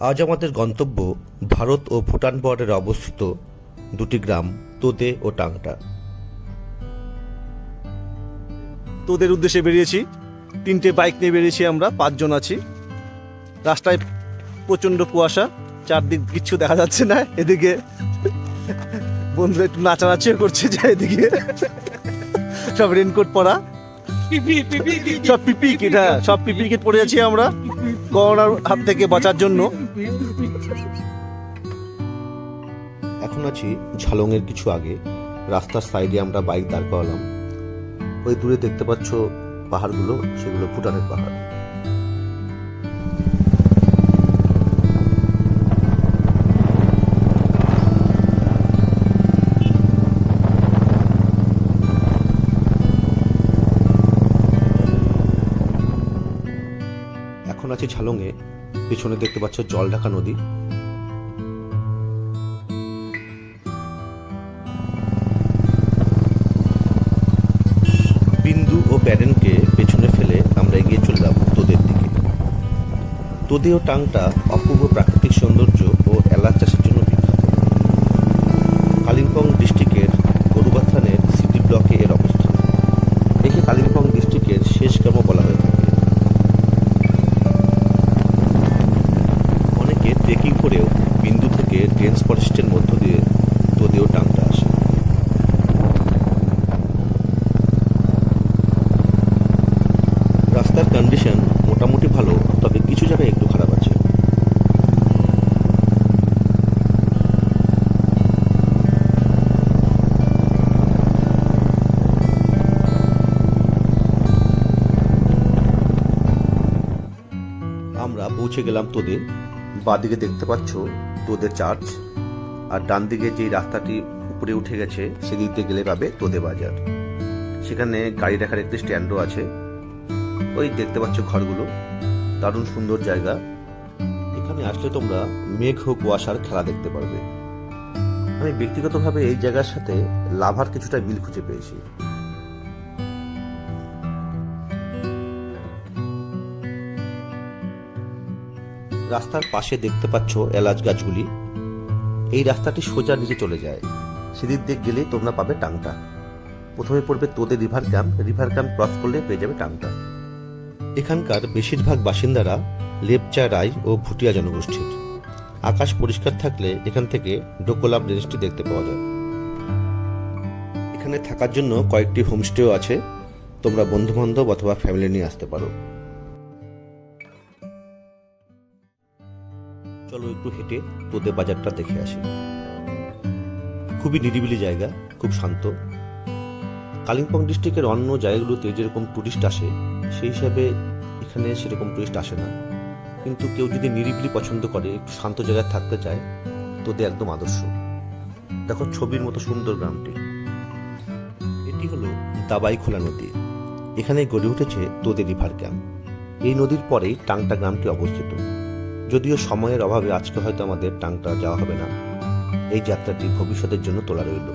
আজ আমাদের গন্তব্য ভারত ও ভুটান বর্ডারে অবস্থিত দুটি গ্রাম তোদে ও টাংটা। তোদের উদ্দেশ্যে বেরিয়েছি, 3টে বাইক নিয়ে বেরিয়েছি, আমরা 5 জন আছি। রাস্তায় প্রচন্ড কুয়াশা, চারদিক কিচ্ছু দেখা যাচ্ছে না। এদিকে বন্ধুরা একটু নাচানাচিও করছে, যে এদিকে সব রেনকোট পরা, সব পিপি কিট, হ্যাঁ সব পিপি কিট পরে আছি আমরা করোনার হাত থেকে বাঁচার জন্য। এখন আছি ঝালং এর কিছু আগে। রাস্তার সাইডে আমরা বাইক দাঁড় করালাম। ওই দূরে দেখতে পাচ্ছ পাহাড়গুলো, সেগুলো ভুটানের পাহাড়। এখন আছে ঝালংয়ে, পেছনে দেখতে পাচ্ছ জলঢাকা নদী। বিন্দু ও প্যারেনকে পেছনে ফেলে আমরা এগিয়ে চললাম তোদের দিকে। তোদে ও টাংটা অপূর্ব প্রাকৃতিক সৌন্দর্য ও এলাচ চাষের জন্য বিখ্যাত। কালিম্পং ডিস্ট্রিক্টের গরুবাথানের সিটি ব্লকে এর অবস্থান। একে কালিম্পং ডিস্ট্রিক্টের শেষ গ্রামও বলা হয়ে থাকে। অনেকে ট্রেকিং করেও বিন্দু থেকে ডেন্স ফরেস্টের মধ্য দিয়ে তোদে ও টাংটা আসে। রাস্তার কন্ডিশন মোটামুটি ভালো, তবে কিছু জায়গায় একটু খারাপ আছে। আমরা পৌঁছে গেলাম তোদে। বাঁদিকে দেখতে পাচ্ছ তোদে চার্চ, আর ডান দিকে যে রাস্তাটি উপরে উঠে গেছে সেদিক দিয়ে গেলে পাবে তোদে বাজার। সেখানে গাড়ি রাখার একটি স্ট্যান্ডও আছে। ওই দেখতে পাচ্ছ ঘরগুলো, দারুণ সুন্দর জায়গা। এখানে আসলে তোমরা মেঘ ও কুয়াশার খেলা দেখতে পারবে। আমি ব্যক্তিগতভাবে এই জায়গার সাথে লাভার কিছুটা মিল খুঁজে পেয়েছি। রাস্তার পাশে দেখতে পাচ্ছ এলাচ গাছগুলি। এই রাস্তাটি সোজা নিচে চলে যায়। সেদিক দিয়ে গেলেই তোমরা পাবে টাংটা। প্রথমে পড়বে তোদে river camp. River camp cross করলে পেয়ে যাবে টাংটা। এখানকার বেশিরভাগ বাসিন্দারা লেপচা, রাই ও ভুটিয়া জনগোষ্ঠীর। আকাশ পরিষ্কার থাকলে এখান থেকে ডোকোলাম রেঞ্জটি দেখতে পাওয়া যায়। এখানে থাকার জন্য কয়েকটি হোমস্টেও আছে। তোমরা বন্ধু বান্ধব অথবা ফ্যামিলি নিয়ে আসতে পারো। চলো একটু হেঁটে তোদে বাজারটা দেখে আসি। খুবই নিরিবিলি জায়গা, খুব শান্ত। কালিম্পং ডিস্ট্রিক্টের অন্য জায়গাগুলোতে যেরকম টুরিস্ট আসে, সেই হিসাবে এখানে সেরকম টুরিস্ট আসে না। কিন্তু কেউ যদি নিরিবিলি পছন্দ করে, একটু শান্ত জায়গায় থাকতে চায়, তোদে একদম আদর্শ। দেখো ছবির মতো সুন্দর গ্রামটি। এটি হলো দাবাই খোলা নদী। এখানে গড়ে উঠেছে তোদে রিভার ক্যাম্প। এই নদীর পরেই টাংটা গ্রামটি অবস্থিত। যদিও সময়ের অভাবে আজকে হয়তো আমাদের টাংটা যাওয়া হবে না। এই যাত্রাটি ভবিষ্যতের জন্য তোলা রইল।